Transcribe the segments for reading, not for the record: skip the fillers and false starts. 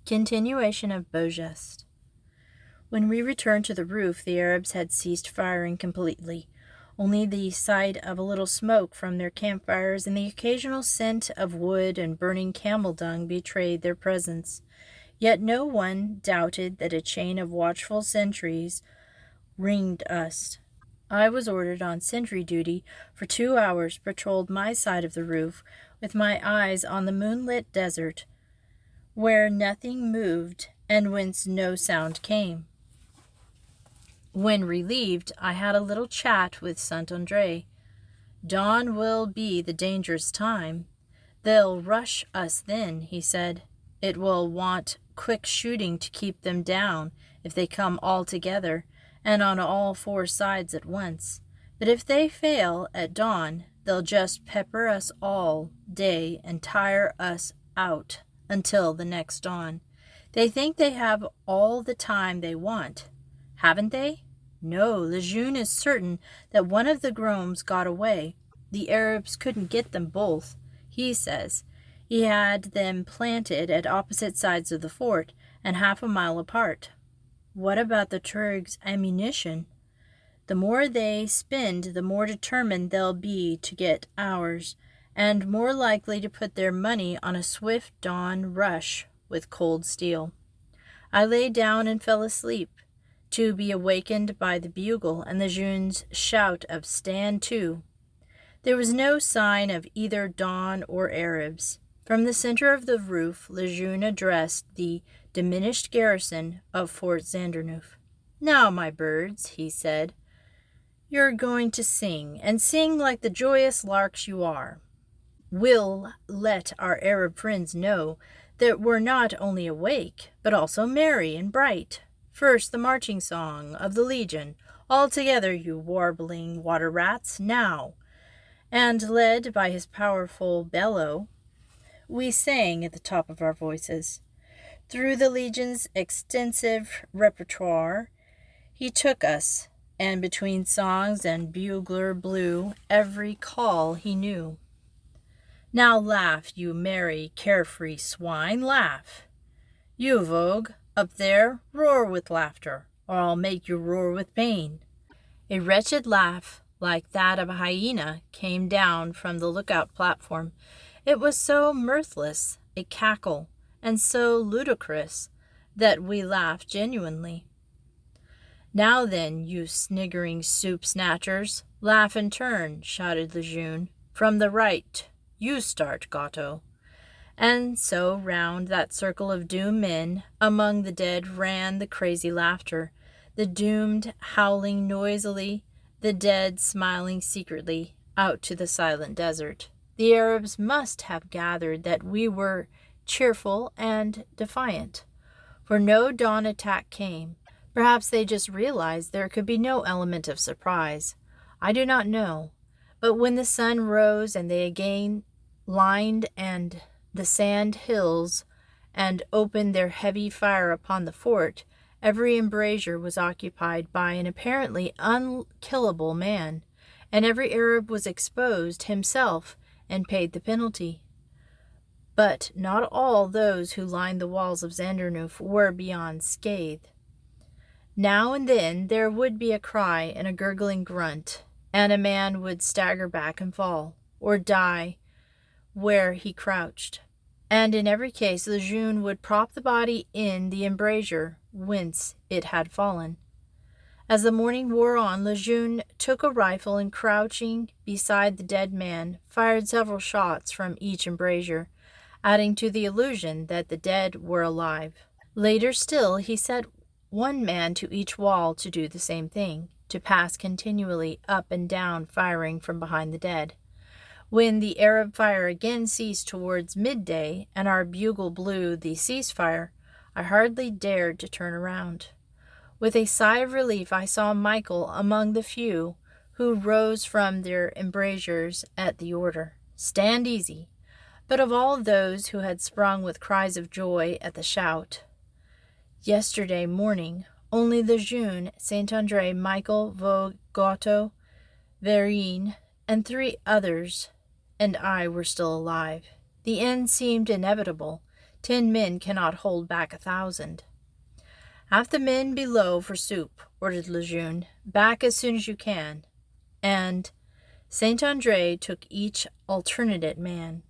Continuation of Beau Geste. When we returned to the roof, the Arabs had ceased firing completely. Only the sight of a little smoke from their campfires and the occasional scent of wood and burning camel dung betrayed their presence. Yet no one doubted that a chain of watchful sentries ringed us. I was ordered on sentry duty for 2 hours, patrolled my side of the roof, with my eyes on the moonlit desert, where nothing moved and whence no sound came. When relieved, I had a little chat with Saint Andre. Dawn will be the dangerous time. They'll rush us then, he said. It will want quick shooting to keep them down if they come all together and on all four sides at once. But if they fail at dawn, they'll just pepper us all day and tire us out until the next dawn. They think they have all the time they want. Haven't they? No, Lejeune is certain that one of the Groms got away. The Arabs couldn't get them both, he says. He had them planted at opposite sides of the fort and half a mile apart. What about the Turks' ammunition? The more they spend, the more determined they'll be to get ours, and more likely to put their money on a swift dawn rush with cold steel. I lay down and fell asleep, to be awakened by the bugle and Lejeune's shout of "Stand to." There was no sign of either dawn or Arabs. From the center of the roof, Lejeune addressed the diminished garrison of Fort Zanderneuf. "Now, my birds," he said, "you're going to sing, and sing like the joyous larks you are. We'll let our Arab friends know that we're not only awake, but also merry and bright. First, the marching song of the Legion. All together, you warbling water rats, now." And led by his powerful bellow, we sang at the top of our voices. Through the Legion's extensive repertoire, he took us, and between songs and bugler blew every call he knew. "Now laugh, you merry, carefree swine, laugh. You, Vogue, up there, roar with laughter, or I'll make you roar with pain." A wretched laugh, like that of a hyena, came down from the lookout platform. It was so mirthless, a cackle, and so ludicrous, that we laughed genuinely. "Now then, you sniggering soup-snatchers, laugh in turn," shouted Lejeune. "From the right, you start, Gotto." And so round that circle of doomed men among the dead ran the crazy laughter, the doomed howling noisily, the dead smiling secretly out to the silent desert. The Arabs must have gathered that we were cheerful and defiant, for no dawn attack came. Perhaps they just realized there could be no element of surprise. I do not know. But when the sun rose and they again lined and the sand hills and opened their heavy fire upon the fort, every embrasure was occupied by an apparently unkillable man, and every Arab was exposed himself and paid the penalty. But not all those who lined the walls of Zanderneuf were beyond scathe. Now and then there would be a cry and a gurgling grunt, and a man would stagger back and fall, or die where he crouched. And in every case Lejeune would prop the body in the embrasure whence it had fallen. As the morning wore on, Lejeune took a rifle and, crouching beside the dead man, fired several shots from each embrasure, adding to the illusion that the dead were alive. Later still, he set one man to each wall to do the same thing, to pass continually up and down, firing from behind the dead. When the Arab fire again ceased towards midday and our bugle blew the ceasefire, I hardly dared to turn around. With a sigh of relief, I saw Michael among the few who rose from their embrasures at the order, "Stand easy." But of all those who had sprung with cries of joy at the shout, yesterday morning, only Lejeune, Saint Andre, Michael, Vogue, Gotto, Verine, and 3 others and I were still alive. The end seemed inevitable. 10 men cannot hold back 1,000. Have the men below for soup, ordered Lejeune. Back as soon as you can. And Saint Andre took each alternate man.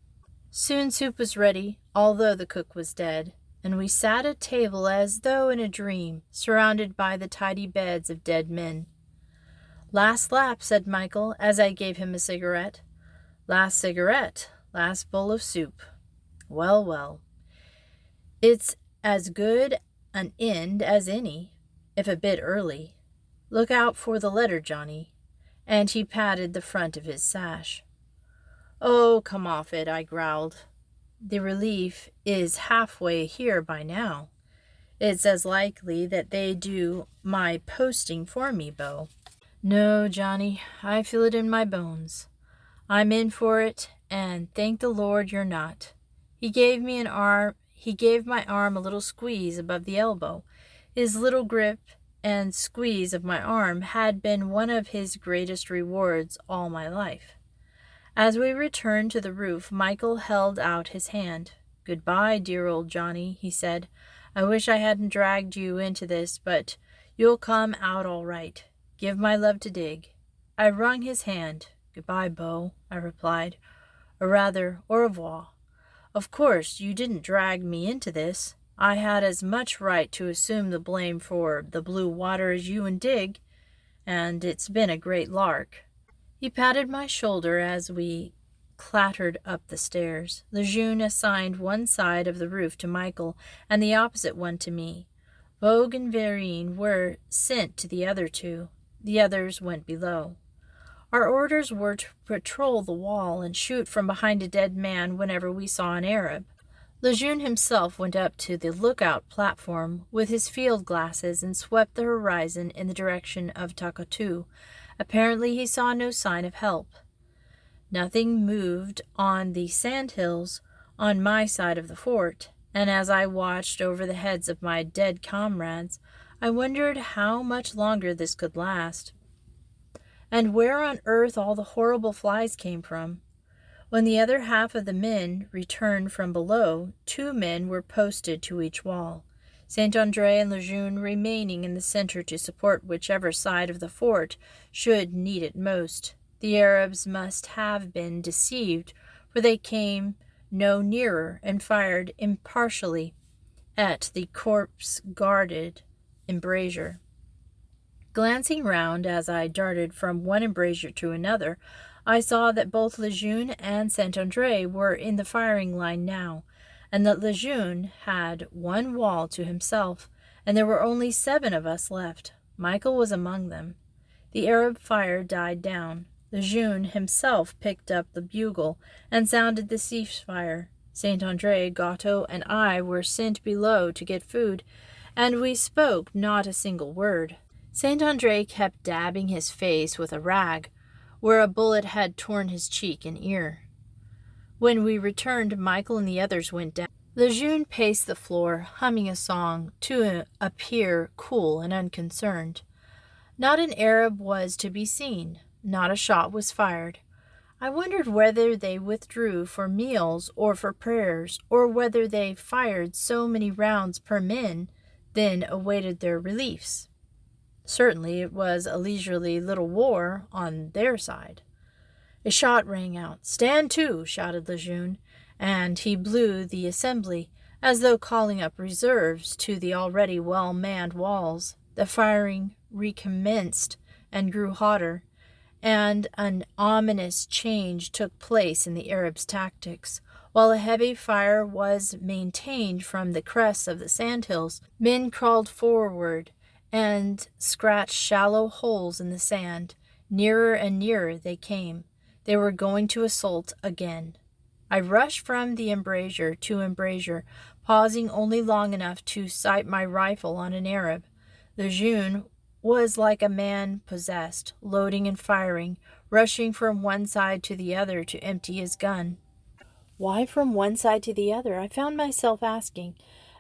Soon soup was ready, although the cook was dead, and we sat at table as though in a dream, surrounded by the tidy beds of dead men. Last lap, said Michael, as I gave him a cigarette. Last cigarette, last bowl of soup. Well, well. It's as good an end as any, if a bit early. Look out for the letter, Johnny. And he patted the front of his sash. Oh, come off it, I growled. The relief is halfway here by now. It's as likely that they do my posting for me, Beau. No, Johnny, I feel it in my bones. I'm in for it, and thank the Lord you're not. He gave my arm a little squeeze above the elbow. His little grip and squeeze of my arm had been one of his greatest rewards all my life. As we returned to the roof, Michael held out his hand. Goodbye, dear old Johnny, he said. I wish I hadn't dragged you into this, but you'll come out all right. Give my love to Dig. I wrung his hand. Goodbye, Beau, I replied. Or rather, au revoir. Of course, you didn't drag me into this. I had as much right to assume the blame for the blue water as you and Dig, and it's been a great lark. He patted my shoulder as we clattered up the stairs. Lejeune assigned one side of the roof to Michael and the opposite one to me. Vogue and Verine were sent to the other two. The others went below. Our orders were to patrol the wall and shoot from behind a dead man whenever we saw an Arab. Lejeune himself went up to the lookout platform with his field glasses and swept the horizon in the direction of Takatu. Apparently he saw no sign of help. Nothing moved on the sandhills on my side of the fort, and as I watched over the heads of my dead comrades, I wondered how much longer this could last, and where on earth all the horrible flies came from. When the other half of the men returned from below, 2 men were posted to each wall, Saint Andre and Lejeune remaining in the center to support whichever side of the fort should need it most. The Arabs must have been deceived, for they came no nearer and fired impartially at the corpse-guarded embrasure. Glancing round as I darted from one embrasure to another, I saw that both Lejeune and Saint Andre were in the firing line now, and that Lejeune had one wall to himself, and there were only 7 of us left. Michael was among them. The Arab fire died down. Lejeune himself picked up the bugle and sounded the ceasefire. Saint Andre, Gatto, and I were sent below to get food, and we spoke not a single word. Saint Andre kept dabbing his face with a rag, where a bullet had torn his cheek and ear. When we returned, Michael and the others went down. Lejeune paced the floor, humming a song, to appear cool and unconcerned. Not an Arab was to be seen. Not a shot was fired. I wondered whether they withdrew for meals or for prayers, or whether they fired so many rounds per man, then awaited their reliefs. Certainly it was a leisurely little war on their side. A shot rang out. "Stand to!" shouted Lejeune, and he blew the assembly, as though calling up reserves to the already well-manned walls. The firing recommenced and grew hotter, and an ominous change took place in the Arabs' tactics. While a heavy fire was maintained from the crests of the sandhills, men crawled forward and scratched shallow holes in the sand. Nearer and nearer they came. They were going to assault again. I rushed from the embrasure to embrasure, pausing only long enough to sight my rifle on an Arab. Lejeune was like a man possessed, loading and firing, rushing from one side to the other to empty his gun. Why from one side to the other? I found myself asking,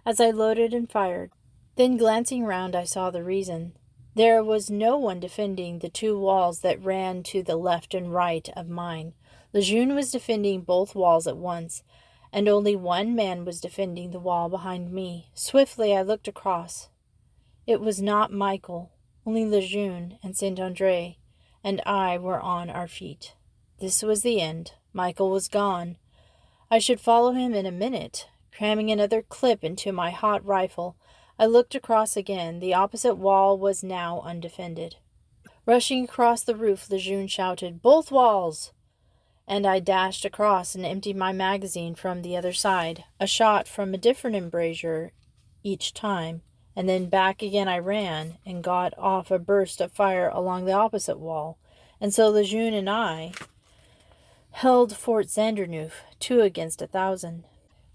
as I loaded and fired. Then, glancing round, I saw the reason. There was no one defending the 2 walls that ran to the left and right of mine. Lejeune was defending both walls at once, and only one man was defending the wall behind me. Swiftly I looked across. It was not Michael. Only Lejeune and Saint-André and I were on our feet. This was the end. Michael was gone. I should follow him in a minute. Cramming another clip into my hot rifle, I looked across again. The opposite wall was now undefended. Rushing across the roof, Lejeune shouted, "Both walls!" And I dashed across and emptied my magazine from the other side, a shot from a different embrasure each time, and then back again I ran and got off a burst of fire along the opposite wall, and so Lejeune and I held Fort Zanderneuf 2 against 1,000.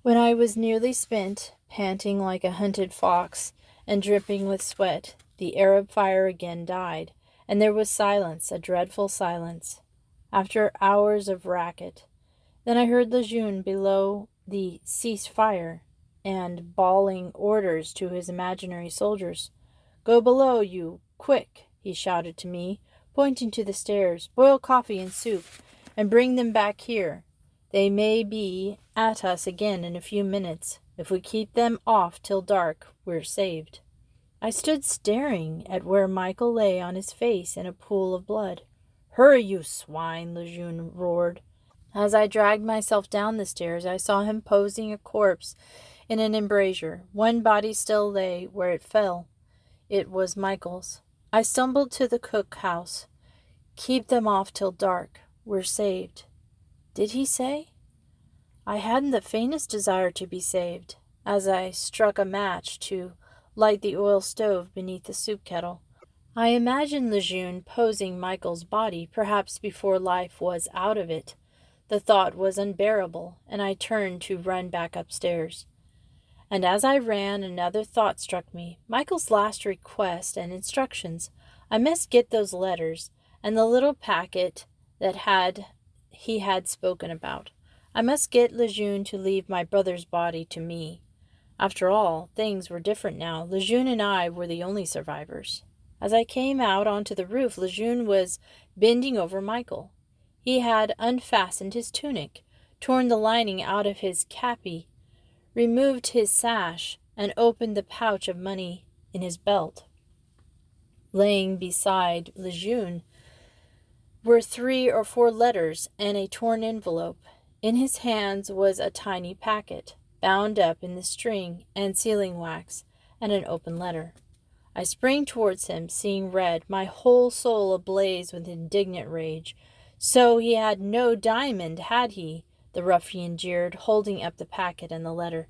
When I was nearly spent, panting like a hunted fox and dripping with sweat, the Arab fire again died, and there was silence, a dreadful silence, after hours of racket. Then I heard Lejeune below the "cease fire," and bawling orders to his imaginary soldiers. "Go below, you, quick," he shouted to me, pointing to the stairs. "Boil coffee and soup, and bring them back here. They may be at us again in a few minutes. If we keep them off till dark, we're saved." I stood staring at where Michael lay on his face in a pool of blood. "Hurry, you swine!" Lejeune roared. As I dragged myself down the stairs, I saw him posing a corpse in an embrasure. One body still lay where it fell. It was Michael's. I stumbled to the cook-house. "Keep them off till dark. We're saved." Did he say? I hadn't the faintest desire to be saved, as I struck a match to light the oil stove beneath the soup kettle. I imagined Lejeune posing Michael's body, perhaps before life was out of it. The thought was unbearable, and I turned to run back upstairs. And as I ran, another thought struck me. Michael's last request and instructions. I must get those letters and the little packet that he had spoken about. I must get Lejeune to leave my brother's body to me. After all, things were different now. Lejeune and I were the only survivors. As I came out onto the roof, Lejeune was bending over Michael. He had unfastened his tunic, torn the lining out of his képi, removed his sash, and opened the pouch of money in his belt. Laying beside Lejeune were 3 or 4 letters and a torn envelope. In his hands was a tiny packet, bound up in the string and sealing wax, and an open letter. I sprang towards him, seeing red, my whole soul ablaze with indignant rage. "So he had no diamond, had he?" the ruffian jeered, holding up the packet and the letter.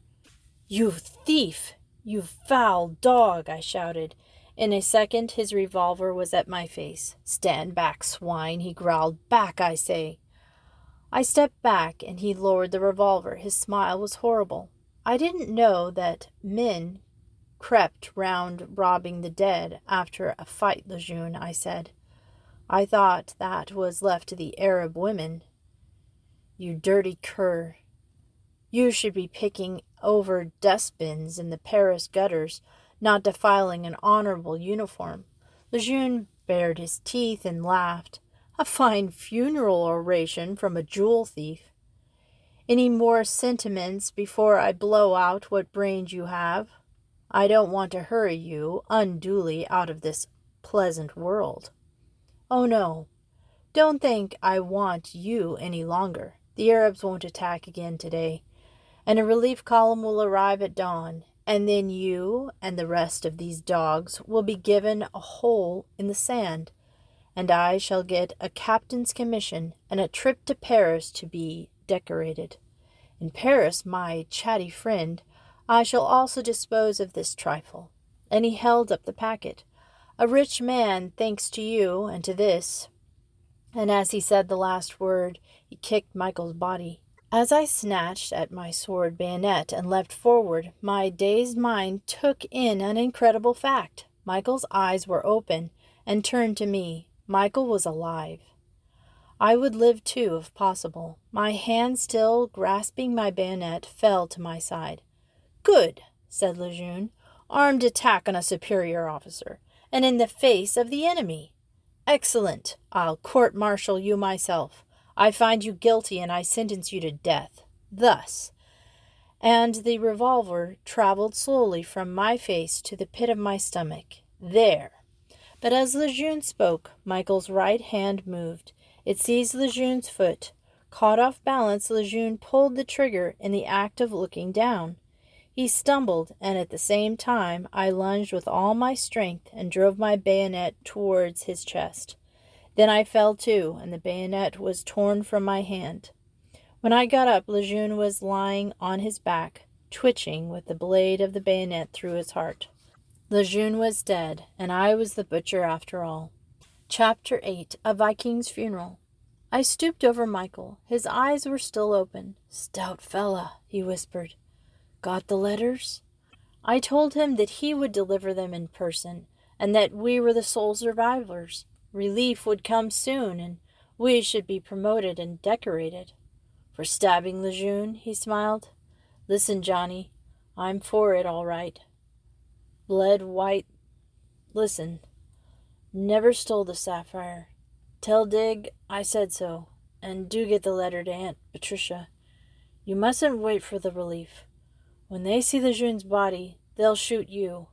"You thief! You foul dog!" I shouted. In a second his revolver was at my face. "Stand back, swine," he growled. "Back, I say." I stepped back, and he lowered the revolver. His smile was horrible. "I didn't know that men crept round robbing the dead after a fight, Lejeune," I said. "I thought that was left to the Arab women." "You dirty cur. You should be picking over dustbins in the Paris gutters, not defiling an honorable uniform." Lejeune bared his teeth and laughed. "A fine funeral oration from a jewel thief. Any more sentiments before I blow out what brains you have? I don't want to hurry you unduly out of this pleasant world." "Oh, no. Don't think I want you any longer. The Arabs won't attack again today, and a relief column will arrive at dawn, and then you and the rest of these dogs will be given a hole in the sand, and I shall get a captain's commission and a trip to Paris to be decorated. In Paris, my chatty friend, I shall also dispose of this trifle." And he held up the packet. "A rich man, thanks to you and to this." And as he said the last word, he kicked Michael's body. As I snatched at my sword bayonet and leapt forward, my dazed mind took in an incredible fact. Michael's eyes were open and turned to me. Michael was alive. I would live too, if possible. My hand, still grasping my bayonet, fell to my side. "Good," said Lejeune. "Armed attack on a superior officer, and in the face of the enemy. Excellent. I'll court-martial you myself. I find you guilty, and I sentence you to death. Thus, and the revolver traveled slowly from my face to the pit of my stomach. There! But as Lejeune spoke, Michael's right hand moved. It seized Lejeune's foot. Caught off balance, Lejeune pulled the trigger in the act of looking down. He stumbled, and at the same time I lunged with all my strength and drove my bayonet towards his chest. Then I fell too, and the bayonet was torn from my hand. When I got up, Lejeune was lying on his back, twitching with the blade of the bayonet through his heart. Lejeune was dead, and I was the butcher after all. Chapter 8. A Viking's Funeral. I stooped over Michael. His eyes were still open. "Stout fella," he whispered. "Got the letters?" I told him that he would deliver them in person, and that we were the sole survivors. Relief would come soon, and we should be promoted and decorated. "For stabbing Lejeune?" he smiled. "Listen, Johnny, I'm for it all right. Bled white. Listen. Never stole the sapphire. Tell Dig I said so, and do get the letter to Aunt Patricia. You mustn't wait for the relief. When they see Lejeune's body, they'll shoot you.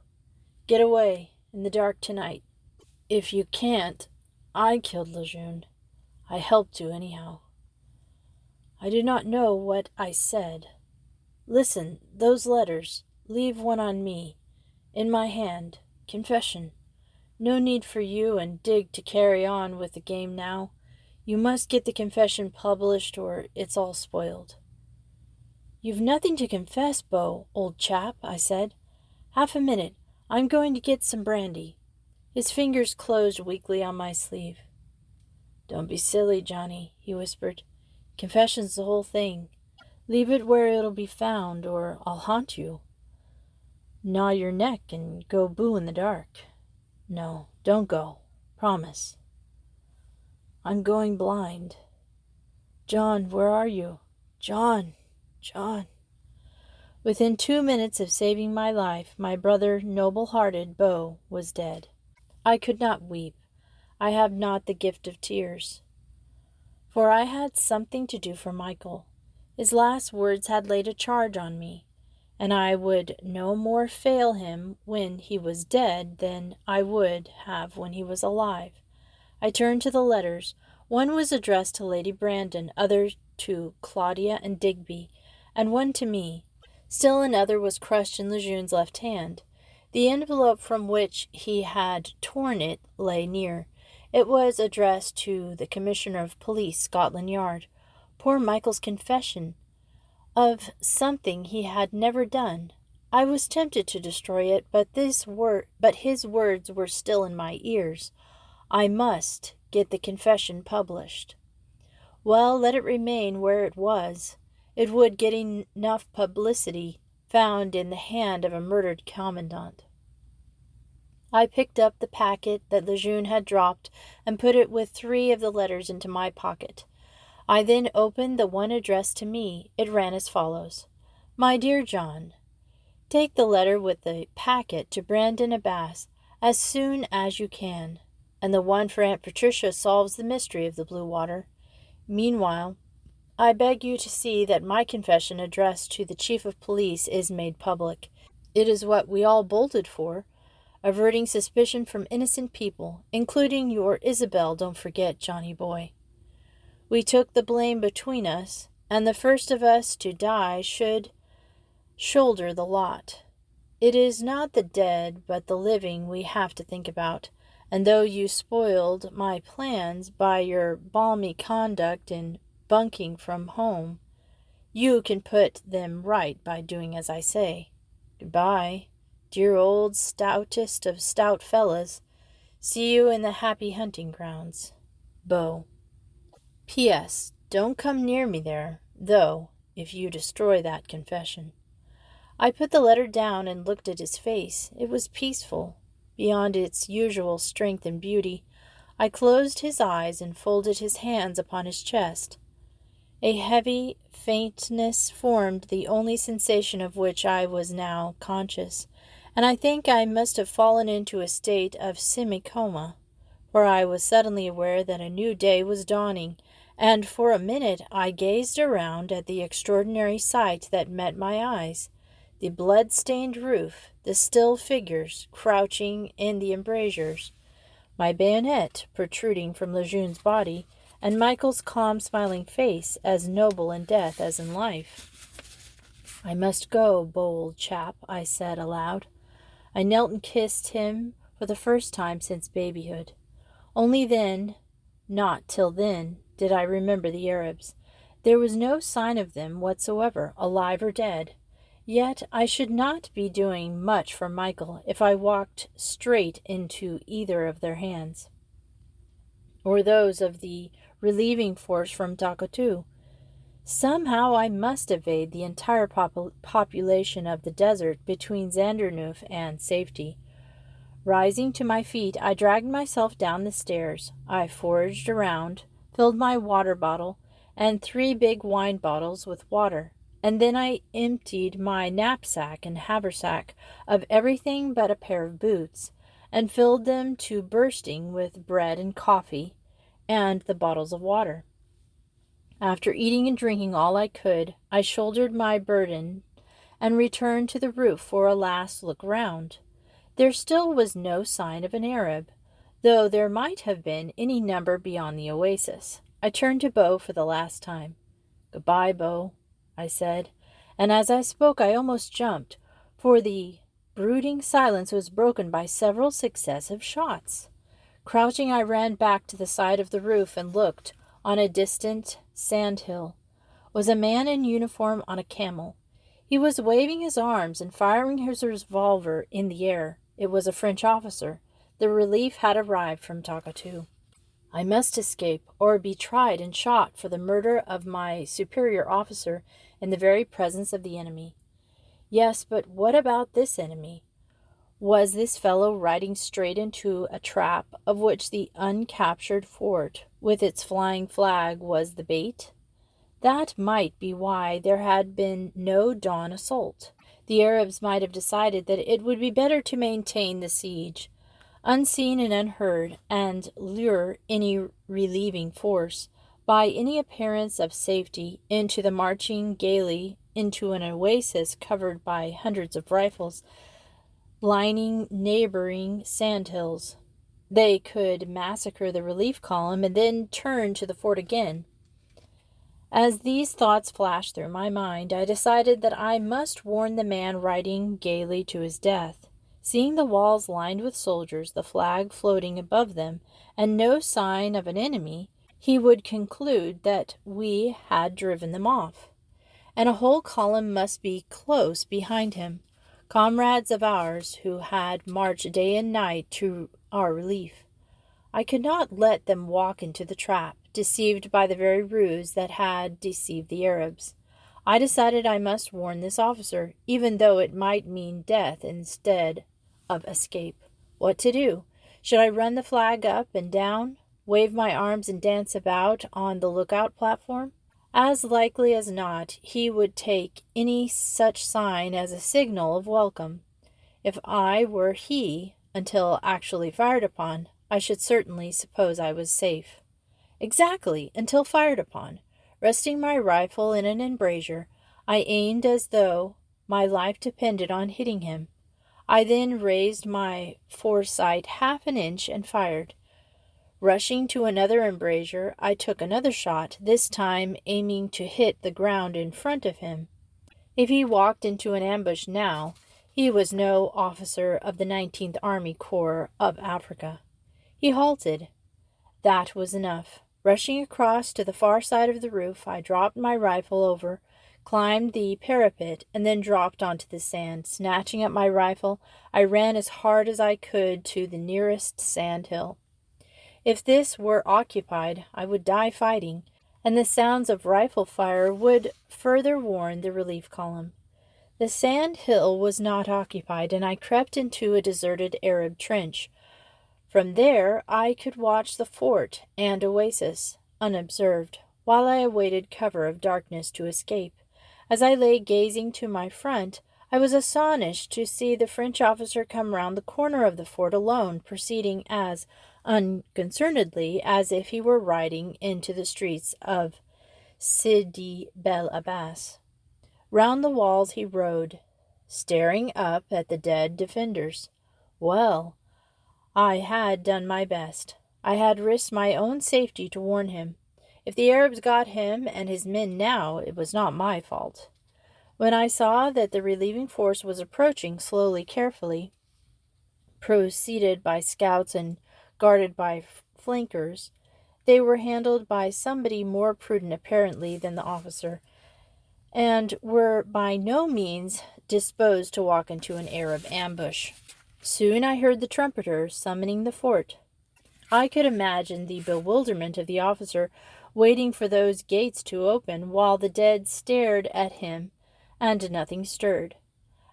Get away, in the dark tonight. If you can't, I killed Lejeune. I helped you anyhow." I do not know what I said. "Listen, those letters. Leave one on me. In my hand. Confession. No need for you and Dig to carry on with the game now. You must get the confession published or it's all spoiled." "You've nothing to confess, Beau, old chap," I said. "Half a minute. I'm going to get some brandy." His fingers closed weakly on my sleeve. "Don't be silly, Johnny," he whispered. "Confession's the whole thing. Leave it where it'll be found, or I'll haunt you. Gnaw your neck and go boo in the dark. No, don't go. Promise." "I'm going blind. John, where are you? John, John." Within 2 minutes of saving my life, my brother, noble-hearted Beau, was dead. I could not weep. I have not the gift of tears. For I had something to do for Michael. His last words had laid a charge on me, and I would no more fail him when he was dead than I would have when he was alive. I turned to the letters. One was addressed to Lady Brandon, other to Claudia and Digby, and one to me. Still another was crushed in Lejeune's left hand. The envelope from which he had torn it lay near. It was addressed to the Commissioner of Police, Scotland Yard. Poor Michael's confession of something he had never done. I was tempted to destroy it, but his words were still in my ears. I must get the confession published. Well, let it remain where it was. It would get enough publicity, found in the hand of a murdered commandant. I picked up the packet that Lejeune had dropped and put it with 3 of the letters into my pocket. I then opened the one addressed to me. It ran as follows: "My dear John, take the letter with the packet to Brandon Abbas as soon as you can, and the one for Aunt Patricia solves the mystery of the blue water. Meanwhile, I beg you to see that my confession addressed to the Chief of Police is made public. It is what we all bolted for, averting suspicion from innocent people, including your Isabel, don't forget, Johnny boy. We took the blame between us, and the first of us to die should shoulder the lot. It is not the dead, but the living we have to think about, and though you spoiled my plans by your balmy conduct in bunking from home, you can put them right by doing as I say. Goodbye, dear old stoutest of stout fellas. See you in the happy hunting grounds. Beau. P.S. Don't come near me there, though, if you destroy that confession." I put the letter down and looked at his face. It was peaceful, beyond its usual strength and beauty. I closed his eyes and folded his hands upon his chest. A heavy faintness formed the only sensation of which I was now conscious, and I think I must have fallen into a state of semi-coma, for I was suddenly aware that a new day was dawning, and for a minute I gazed around at the extraordinary sight that met my eyes: the blood-stained roof, the still figures crouching in the embrasures, my bayonet protruding from Lejeune's body, and Michael's calm, smiling face, as noble in death as in life. "I must go, Beau, old chap," I said aloud. I knelt and kissed him for the first time since babyhood. Only then, not till then, did I remember the Arabs. There was no sign of them whatsoever, alive or dead. Yet I should not be doing much for Michael if I walked straight into either of their hands, or those of the relieving force from Takatu. Somehow I must evade the entire population of the desert between Zandernoef and safety. Rising to my feet, I dragged myself down the stairs. I foraged around, filled my water bottle and 3 big wine bottles with water, and then I emptied my knapsack and haversack of everything but a pair of boots, and filled them to bursting with bread and coffee and the bottles of water. After eating and drinking all I could, I shouldered my burden and returned to the roof for a last look round. There still was no sign of an Arab, though there might have been any number beyond the oasis. I turned to Beau for the last time. "Goodbye, Beau," I said, and as I spoke I almost jumped, for the brooding silence was broken by several successive shots. Crouching, I ran back to the side of the roof and looked. On a distant sandhill was a man in uniform on a camel. He was waving his arms and firing his revolver in the air. It was a French officer. The relief had arrived from Takatu. I must escape, or be tried and shot for the murder of my superior officer in the very presence of the enemy. Yes, but what about this enemy? Was this fellow riding straight into a trap of which the uncaptured fort, with its flying flag, was the bait? That might be why there had been no dawn assault. The Arabs might have decided that it would be better to maintain the siege, unseen and unheard, and lure any relieving force, by any appearance of safety, into the marching gaily into an oasis covered by hundreds of rifles, lining neighboring sandhills. They could massacre the relief column and then turn to the fort again. As these thoughts flashed through my mind, I decided that I must warn the man riding gaily to his death. Seeing the walls lined with soldiers, the flag floating above them, and no sign of an enemy, he would conclude that we had driven them off, and a whole column must be close behind him, comrades of ours who had marched day and night to our relief. I could not let them walk into the trap, deceived by the very ruse that had deceived the Arabs. I decided I must warn this officer, even though it might mean death instead of escape. What to do? Should I run the flag up and down, wave my arms and dance about on the lookout platform? As likely as not, he would take any such sign as a signal of welcome. If I were he, until actually fired upon, I should certainly suppose I was safe. Exactly, until fired upon. Resting my rifle in an embrasure, I aimed as though my life depended on hitting him. I then raised my foresight half an inch and fired. Rushing to another embrasure, I took another shot, this time aiming to hit the ground in front of him. If he walked into an ambush now, he was no officer of the 19th Army Corps of Africa. He halted. That was enough. Rushing across to the far side of the roof, I dropped my rifle over, climbed the parapet, and then dropped onto the sand. Snatching up my rifle, I ran as hard as I could to the nearest sandhill. If this were occupied, I would die fighting, and the sounds of rifle fire would further warn the relief column. The sand hill was not occupied, and I crept into a deserted Arab trench. From there I could watch the fort and oasis, unobserved, while I awaited cover of darkness to escape. As I lay gazing to my front, I was astonished to see the French officer come round the corner of the fort alone, proceeding as unconcernedly as if he were riding into the streets of Sidi Bel Abbas. Round the walls he rode, staring up at the dead defenders. Well, I had done my best. I had risked my own safety to warn him. If the Arabs got him and his men now, it was not my fault. When I saw that the relieving force was approaching slowly, carefully, preceded by scouts and guarded by flankers, they were handled by somebody more prudent apparently than the officer, and were by no means disposed to walk into an Arab ambush. Soon I heard the trumpeter summoning the fort. I could imagine the bewilderment of the officer waiting for those gates to open while the dead stared at him and nothing stirred.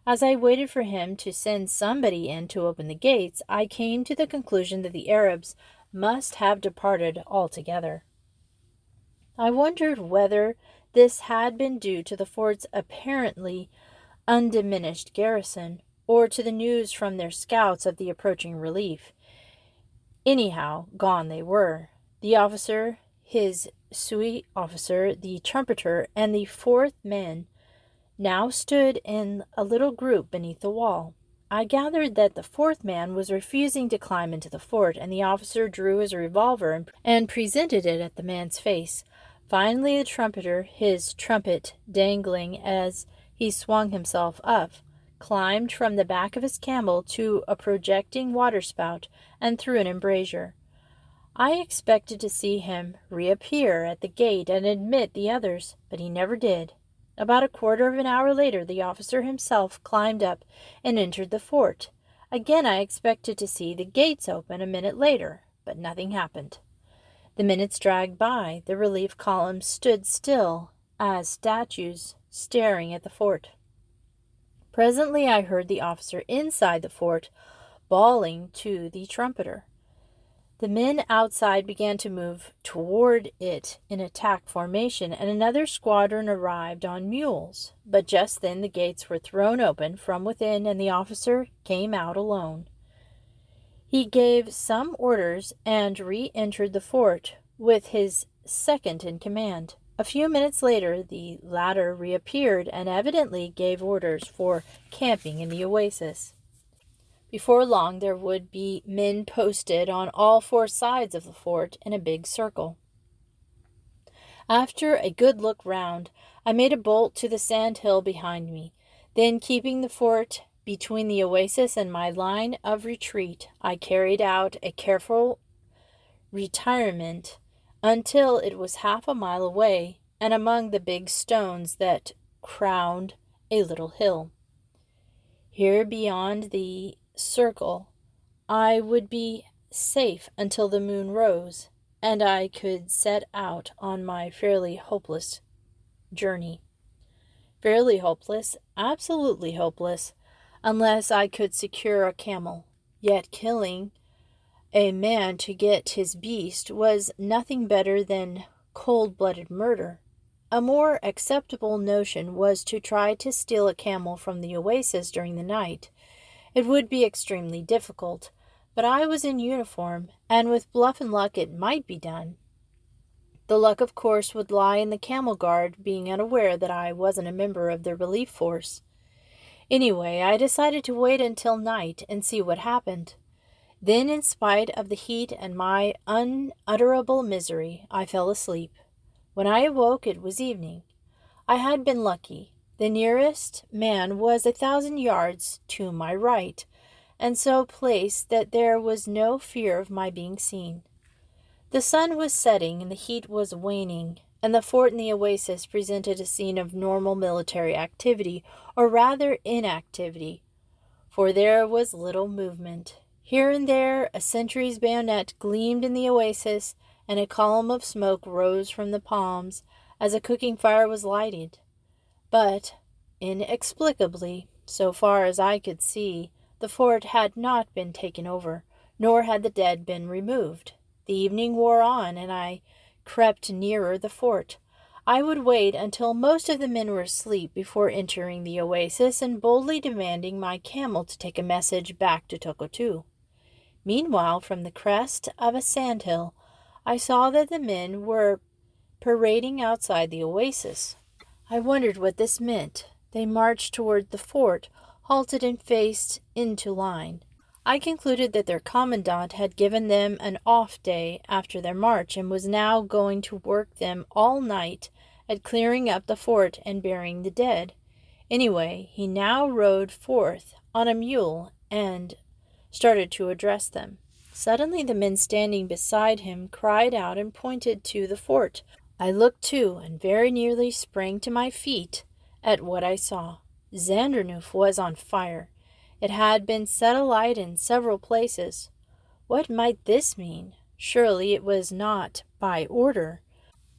As I waited for him to send somebody in to open the gates, I came to the conclusion that the Arabs must have departed altogether. I wondered whether this had been due to the fort's apparently undiminished garrison, or to the news from their scouts of the approaching relief. Anyhow, gone they were. The officer, his sous officer, the trumpeter, and the fourth man now stood in a little group beneath the wall. I gathered that the fourth man was refusing to climb into the fort, and the officer drew his revolver and presented it at the man's face. Finally, the trumpeter, his trumpet dangling as he swung himself up, climbed from the back of his camel to a projecting waterspout and through an embrasure. I expected to see him reappear at the gate and admit the others, but he never did. About a quarter of an hour later, the officer himself climbed up and entered the fort. Again I expected to see the gates open a minute later, but nothing happened. The minutes dragged by. The relief columns stood still as statues, staring at the fort. Presently I heard the officer inside the fort bawling to the trumpeter. The men outside began to move toward it in attack formation, and another squadron arrived on mules. But just then the gates were thrown open from within, and the officer came out alone. He gave some orders and re-entered the fort with his second in command. A few minutes later the latter reappeared and evidently gave orders for camping in the oasis. Before long there would be men posted on all four sides of the fort in a big circle. After a good look round, I made a bolt to the sand hill behind me. Then, keeping the fort between the oasis and my line of retreat, I carried out a careful retirement until it was half a mile away and among the big stones that crowned a little hill. Here beyond the circle I would be safe until the moon rose, and I could set out on my fairly hopeless journey. Fairly hopeless, absolutely hopeless, unless I could secure a camel. Yet killing a man to get his beast was nothing better than cold-blooded murder. A more acceptable notion was to try to steal a camel from the oasis during the night. It would be extremely difficult, but I was in uniform, and with bluff and luck it might be done. The luck, of course, would lie in the camel guard being unaware that I wasn't a member of the relief force. Anyway, I decided to wait until night and see what happened. Then, in spite of the heat and my unutterable misery, I fell asleep. When I awoke, it was evening. I had been lucky. The nearest man was 1,000 yards to my right, and so placed that there was no fear of my being seen. The sun was setting and the heat was waning, and the fort in the oasis presented a scene of normal military activity, or rather inactivity, for there was little movement. Here and there a sentry's bayonet gleamed in the oasis, and a column of smoke rose from the palms as a cooking fire was lighted. But, inexplicably, so far as I could see, the fort had not been taken over, nor had the dead been removed. The evening wore on, and I crept nearer the fort. I would wait until most of the men were asleep before entering the oasis and boldly demanding my camel to take a message back to Tokotu. Meanwhile, from the crest of a sandhill, I saw that the men were parading outside the oasis. I wondered what this meant. They marched toward the fort, halted and faced into line. I concluded that their commandant had given them an off day after their march and was now going to work them all night at clearing up the fort and burying the dead. Anyway, he now rode forth on a mule and started to address them. Suddenly the men standing beside him cried out and pointed to the fort. I looked too, and very nearly sprang to my feet at what I saw. Zandernoof was on fire. It had been set alight in several places. What might this mean? Surely it was not by order.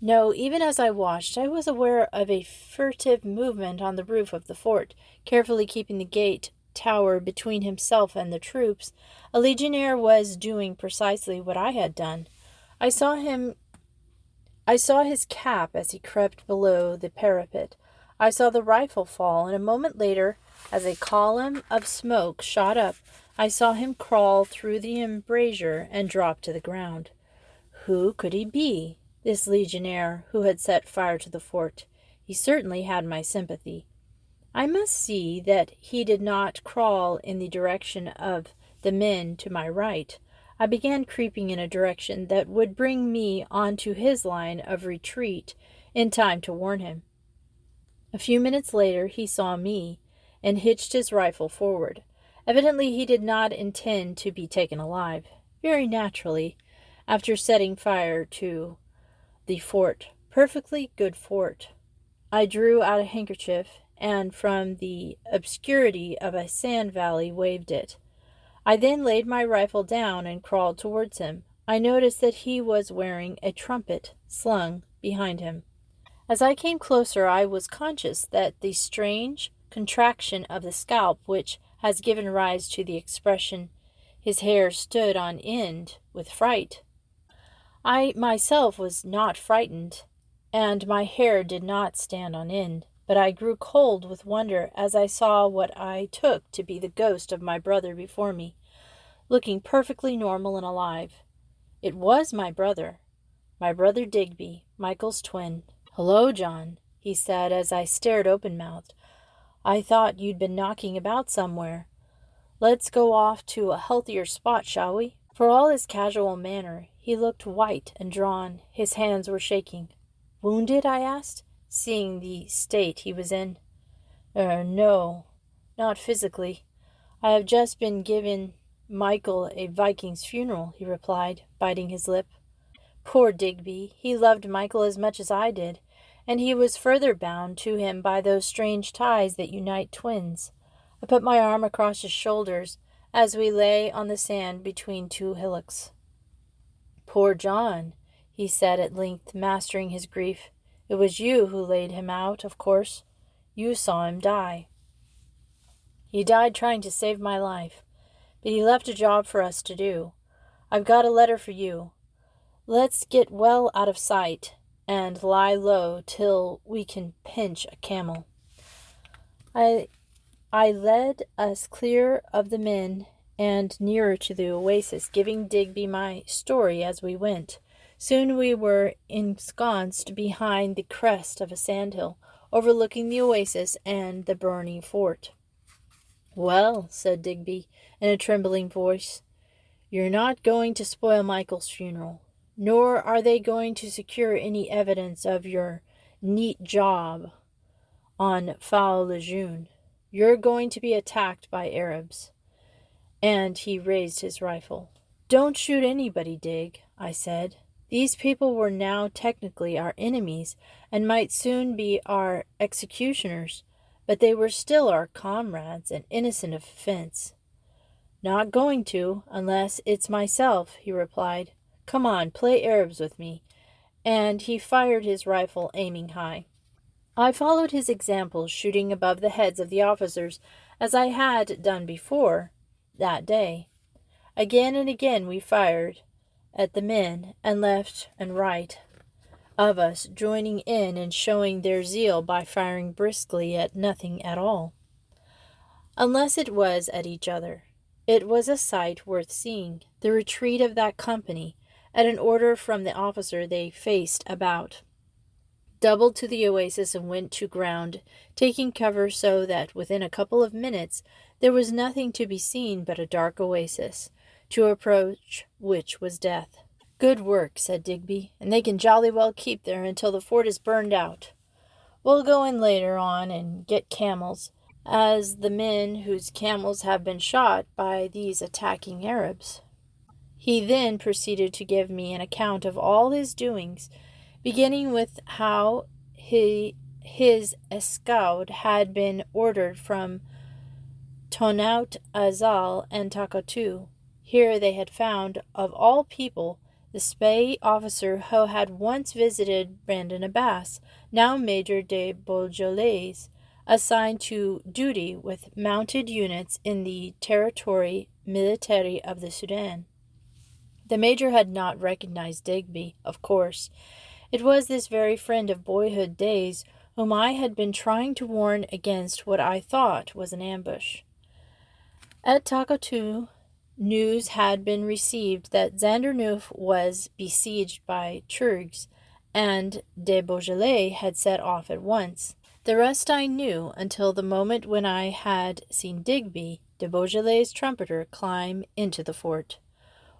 No, even as I watched, I was aware of a furtive movement on the roof of the fort, carefully keeping the gate tower between himself and the troops. A legionnaire was doing precisely what I had done. I saw his cap as he crept below the parapet. I saw the rifle fall, and a moment later, as a column of smoke shot up, I saw him crawl through the embrasure and drop to the ground. Who could he be, this legionnaire who had set fire to the fort? He certainly had my sympathy. I must see that he did not crawl in the direction of the men to my right. I began creeping in a direction that would bring me onto his line of retreat in time to warn him. A few minutes later he saw me and hitched his rifle forward. Evidently he did not intend to be taken alive. Very naturally, after setting fire to the fort. Perfectly good fort. I drew out a handkerchief and from the obscurity of a sand valley waved it. I then laid my rifle down and crawled towards him. I noticed that he was wearing a trumpet slung behind him. As I came closer, I was conscious that the strange contraction of the scalp which has given rise to the expression, his hair stood on end with fright. I myself was not frightened, and my hair did not stand on end, but I grew cold with wonder as I saw what I took to be the ghost of my brother before me, looking perfectly normal and alive. It was my brother Digby, Michael's twin. "Hello, John," he said as I stared open-mouthed. "I thought you'd been knocking about somewhere. Let's go off to a healthier spot, shall we?" For all his casual manner, he looked white and drawn. His hands were shaking. "Wounded?" I asked, seeing the state he was in. No, not physically. I have just been giving Michael a Viking's funeral," he replied, biting his lip. Poor Digby! He loved Michael as much as I did, and he was further bound to him by those strange ties that unite twins. I put my arm across his shoulders as we lay on the sand between two hillocks. "Poor John," he said at length, mastering his grief. "It was you who laid him out, of course. You saw him die." "He died trying to save my life, but he left a job for us to do. I've got a letter for you. Let's get well out of sight and lie low till we can pinch a camel." I led us clear of the men and nearer to the oasis, giving Digby my story as we went. Soon we were ensconced behind the crest of a sandhill, overlooking the oasis and the burning fort. "Well," said Digby in a trembling voice, "you're not going to spoil Michael's funeral, nor are they going to secure any evidence of your neat job on Foul Lejeune. You're going to be attacked by Arabs." And he raised his rifle. "Don't shoot anybody, Dig," I said. These people were now technically our enemies and might soon be our executioners, but they were still our comrades and innocent of offense. "Not going to, unless it's myself," he replied. "Come on, play Arabs with me." And he fired his rifle, aiming high. I followed his example, shooting above the heads of the officers, as I had done before that day. Again and again we fired at the men, and left and right. of us joining in and showing their zeal by firing briskly at nothing at all, unless it was at each other. It was a sight worth seeing, the retreat of that company. At an order from the officer they faced about, doubled to the oasis and went to ground, taking cover so that within a couple of minutes there was nothing to be seen but a dark oasis, to approach which was death. "Good work," said Digby, "and they can jolly well keep there until the fort is burned out. We'll go in later on and get camels, as the men whose camels have been shot by these attacking Arabs." He then proceeded to give me an account of all his doings, beginning with how his escouade had been ordered from Tonaut Azal and Takatu. Here they had found, of all people, the spy officer who had once visited Brandon Abbas, now Major de Beaujolais, assigned to duty with mounted units in the territory military of the Sudan. The major had not recognized Digby, of course. It was this very friend of boyhood days whom I had been trying to warn against what I thought was an ambush. At Takatu, news had been received that Zandernouf was besieged by Turks, and de Beaujolais had set off at once. The rest I knew until the moment when I had seen Digby, de Beaujolais' trumpeter, climb into the fort.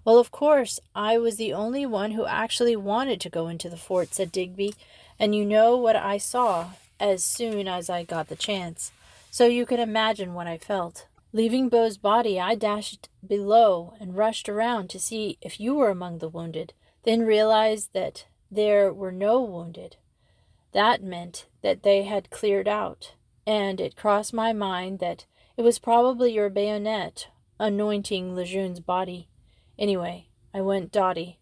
"Well, of course, I was the only one who actually wanted to go into the fort," said Digby, "and you know what I saw as soon as I got the chance, so you can imagine what I felt. Leaving Beau's body, I dashed below and rushed around to see if you were among the wounded, then realized that there were no wounded. That meant that they had cleared out, and it crossed my mind that it was probably your bayonet anointing Lejeune's body. Anyway, I went dotty.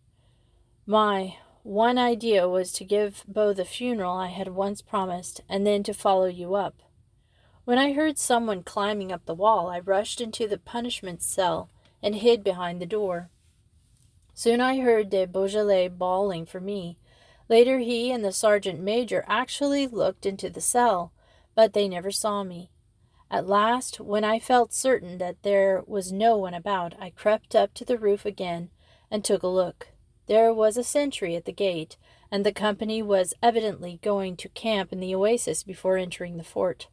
My one idea was to give Beau the funeral I had once promised, and then to follow you up. When I heard someone climbing up the wall, I rushed into the punishment cell and hid behind the door. Soon I heard de Beaujolais bawling for me. Later he and the sergeant major actually looked into the cell, but they never saw me. At last, when I felt certain that there was no one about, I crept up to the roof again and took a look. There was a sentry at the gate, and the company was evidently going to camp in the oasis before entering the fort.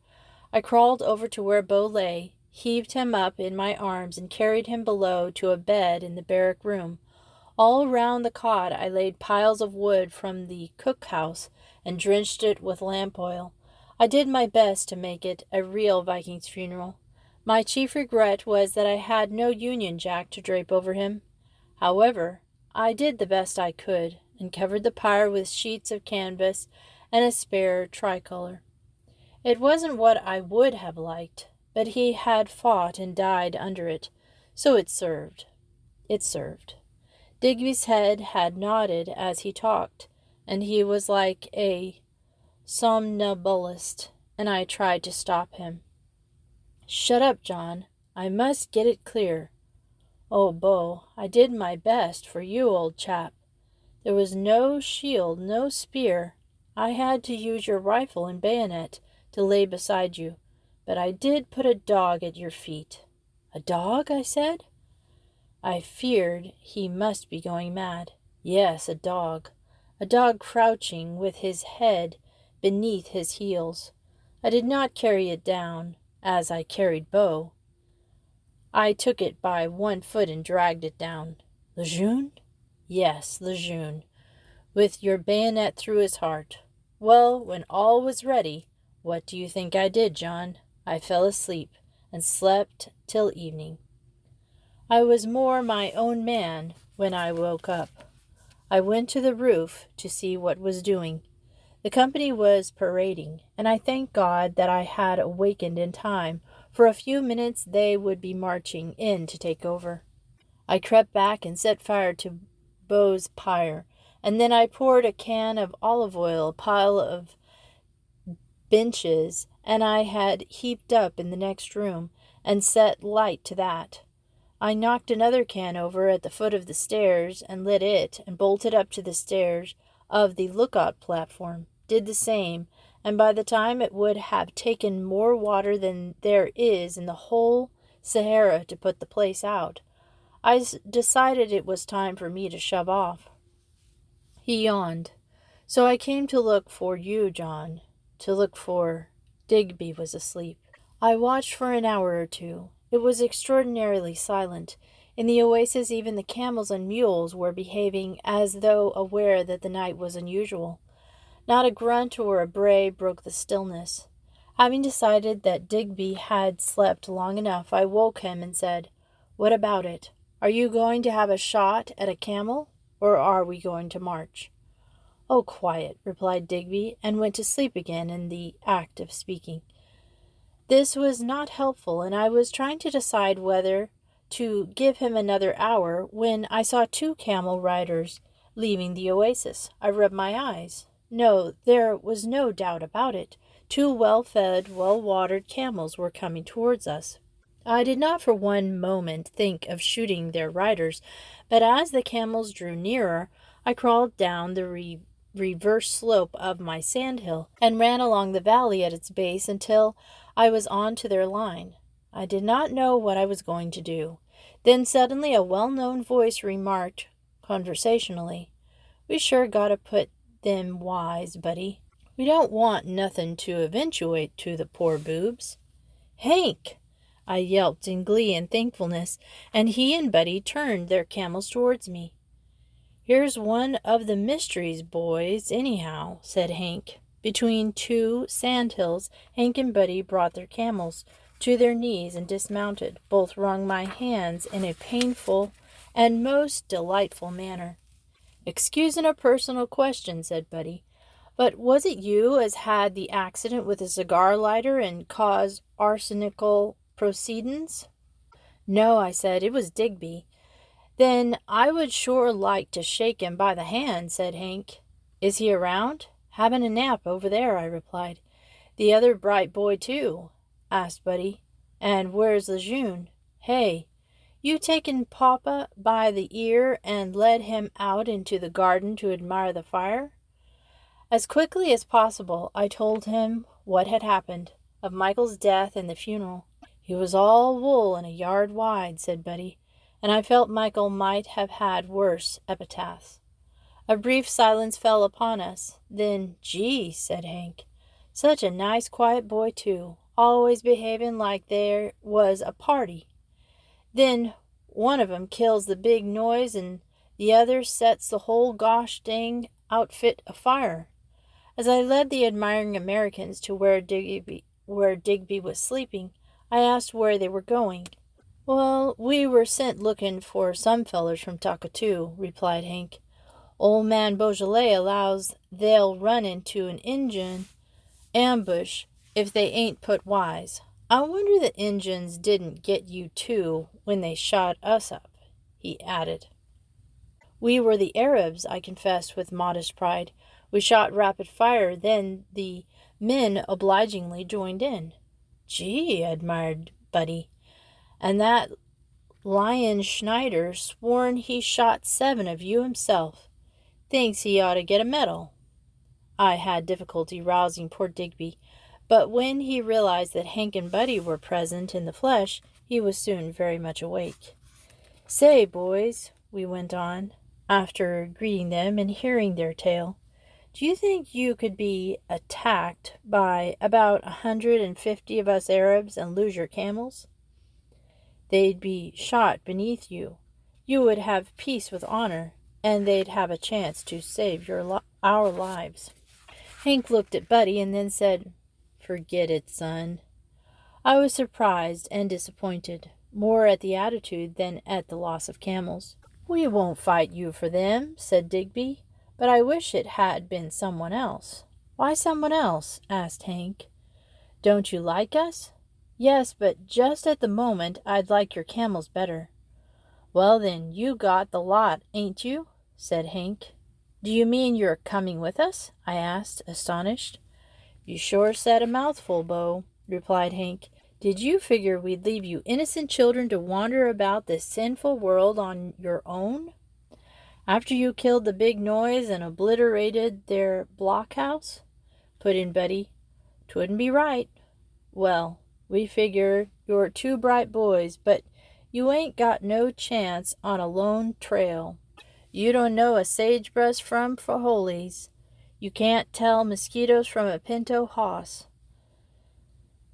I crawled over to where Beau lay, heaved him up in my arms, and carried him below to a bed in the barrack room. All round the cot I laid piles of wood from the cook-house and drenched it with lamp oil. I did my best to make it a real Viking's funeral. My chief regret was that I had no Union Jack to drape over him. However, I did the best I could, and covered the pyre with sheets of canvas and a spare tricolor. It wasn't what I would have liked, but he had fought and died under it, so it served. It served. Digby's head had nodded as he talked, and he was like a somnambulist, and I tried to stop him. "Shut up, John. I must get it clear. Oh, Beau, I did my best for you, old chap. There was no shield, no spear. I had to use your rifle and bayonet to lay beside you, but I did put a dog at your feet." "A dog?" I said. I feared he must be going mad. Yes, a dog crouching with his head beneath his heels. I did not carry it down, as I carried Beau. I took it by one foot and dragged it down. "Lejeune?" "Yes, Lejeune, with your bayonet through his heart. Well, when all was ready, what do you think I did, John? I fell asleep and slept till evening. I was more my own man when I woke up. I went to the roof to see what was doing. The company was parading, and I thank God that I had awakened in time. For a few minutes they would be marching in to take over. I crept back and set fire to Beau's pyre, and then I poured a can of olive oil, a pile of benches, and I had heaped up in the next room, and set light to that. I knocked another can over at the foot of the stairs and lit it, and bolted up to the stairs, of the lookout platform, did the same, and by the time it would have taken more water than there is in the whole Sahara to put the place out, I decided it was time for me to shove off. He yawned. So I came to look for you, John. To look for... Digby was asleep. I watched for an hour or two. It was extraordinarily silent. In the oasis even the camels and mules were behaving as though aware that the night was unusual. Not a grunt or a bray broke the stillness. Having decided that Digby had slept long enough, I woke him and said, "What about it? Are you going to have a shot at a camel, or are we going to march?" "Oh, quiet," replied Digby, and went to sleep again in the act of speaking. This was not helpful, and I was trying to decide whether to give him another hour when I saw 2 camel riders leaving the oasis. I rubbed my eyes. No, there was no doubt about it. 2 well-fed, well-watered camels were coming towards us. I did not for one moment think of shooting their riders, but as the camels drew nearer, I crawled down the reverse slope of my sandhill and ran along the valley at its base until I was on to their line. I did not know what I was going to do. Then suddenly a well-known voice remarked conversationally, "We sure gotta put them wise, buddy. We don't want nothing to eventuate to the poor boobs." "Hank!" I yelped in glee and thankfulness, and he and Buddy turned their camels towards me. "Here's one of the mysteries, boys, anyhow," said Hank. Between 2 sandhills, Hank and Buddy brought their camels to their knees and dismounted. Both wrung my hands in a painful and most delightful manner. "Excusin' a personal question," said Buddy, "but was it you as had the accident with the cigar lighter and caused arsenical proceedings?" "No," I said, "it was Digby." "Then I would sure like to shake him by the hand," said Hank. "Is he around?" "Having a nap over there," I replied. "The other bright boy, too?" asked Buddy. "And where's Lejeune? Hey, you taken Papa by the ear and led him out into the garden to admire the fire?" As quickly as possible, I told him what had happened, of Michael's death and the funeral. "He was all wool and a yard wide," said Buddy, "and I felt Michael might have had worse epitaphs." A brief silence fell upon us. Then, "Gee," said Hank, "such a nice quiet boy, too, always behaving like there was a party. Then one of 'em kills the big noise and the other sets the whole gosh dang outfit afire." As I led the admiring Americans to where Digby was sleeping, I asked where they were going. "Well, we were sent looking for some fellers from Takatu," replied Hank. "Old man Beaujolais allows they'll run into an Injun ambush if they ain't put wise. I wonder the Injuns didn't get you too when they shot us up," he added. "We were the Arabs," I confessed with modest pride. "We shot rapid fire, then the men obligingly joined in." "Gee," admired Buddy, "and that Lion Schneider sworn he shot 7 of you himself. Thinks he ought to get a medal." I had difficulty rousing poor Digby, but when he realized that Hank and Buddy were present in the flesh, he was soon very much awake. "Say, boys," we went on, after greeting them and hearing their tale, "do you think you could be attacked by about 150 of us Arabs and lose your camels?" "They'd be shot beneath you. You would have peace with honor, and they'd have a chance to save our lives." Hank looked at Buddy and then said, "Forget it, son." I was surprised and disappointed, more at the attitude than at the loss of camels. "We won't fight you for them," said Digby, "but I wish it had been someone else." "Why someone else?" asked Hank. "Don't you like us?" "Yes, but just at the moment I'd like your camels better." "Well then, you got the lot, ain't you?" said Hank. "Do you mean you're coming with us?" I asked, astonished. "You sure said a mouthful, Beau," replied Hank. "Did you figure we'd leave you innocent children to wander about this sinful world on your own?" After you killed the big noise and obliterated their blockhouse? Put in Betty. 'Twouldn't be right. Well, we figure you're two bright boys, but you ain't got no chance on a lone trail. You don't know a sagebrush from frijoles. You can't tell mosquitoes from a pinto hoss.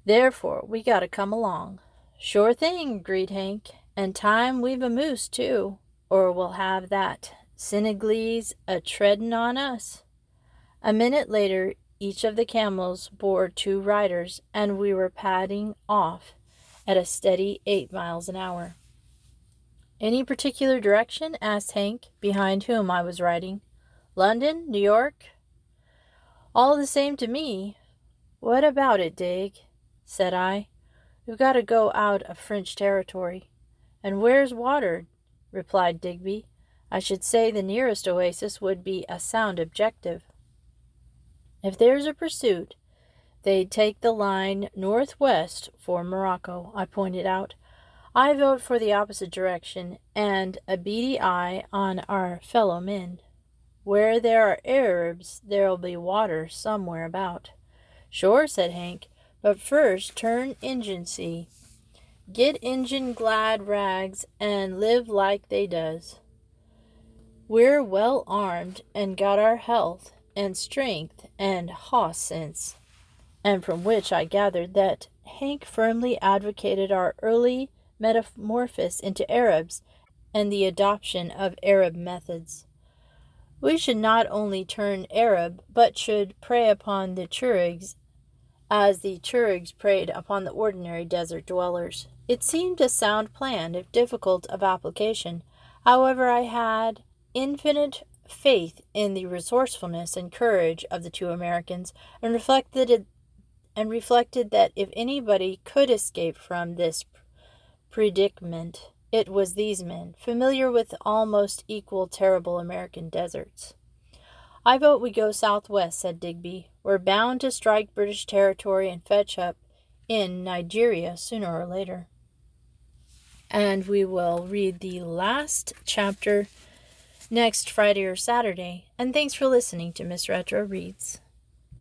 Therefore, we gotta come along. Sure thing, agreed Hank. And time we've a moose, too, or we'll have that Senegalese a-treadin' on us. A minute later, each of the camels bore two riders, and we were padding off at a steady 8 miles an hour. Any particular direction? Asked Hank, behind whom I was riding. London? New York? All the same to me. What about it, Dig? Said I. We've got to go out of French territory. And where's water? Replied Digby. I should say the nearest oasis would be a sound objective. If there's a pursuit, they'd take the line northwest for Morocco, I pointed out. I vote for the opposite direction and a beady eye on our fellow men. Where there are Arabs, there'll be water somewhere about. Sure, said Hank, but first turn Injun-see. Get Injun glad rags and live like they does. We're well armed and got our health and strength and hoss sense, and from which I gathered that Hank firmly advocated our early metamorphosis into Arabs and the adoption of Arab methods. We should not only turn Arab, but should prey upon the Tuaregs as the Tuaregs preyed upon the ordinary desert dwellers. It seemed a sound plan, if difficult of application. However, I had infinite faith in the resourcefulness and courage of the two Americans, and reflected that if anybody could escape from this predicament, it was these men, familiar with almost equal terrible American deserts. I vote we go southwest, said Digby. We're bound to strike British territory and fetch up in Nigeria sooner or later. And we will read the last chapter next Friday or Saturday. And thanks for listening to Miss Retro Reads.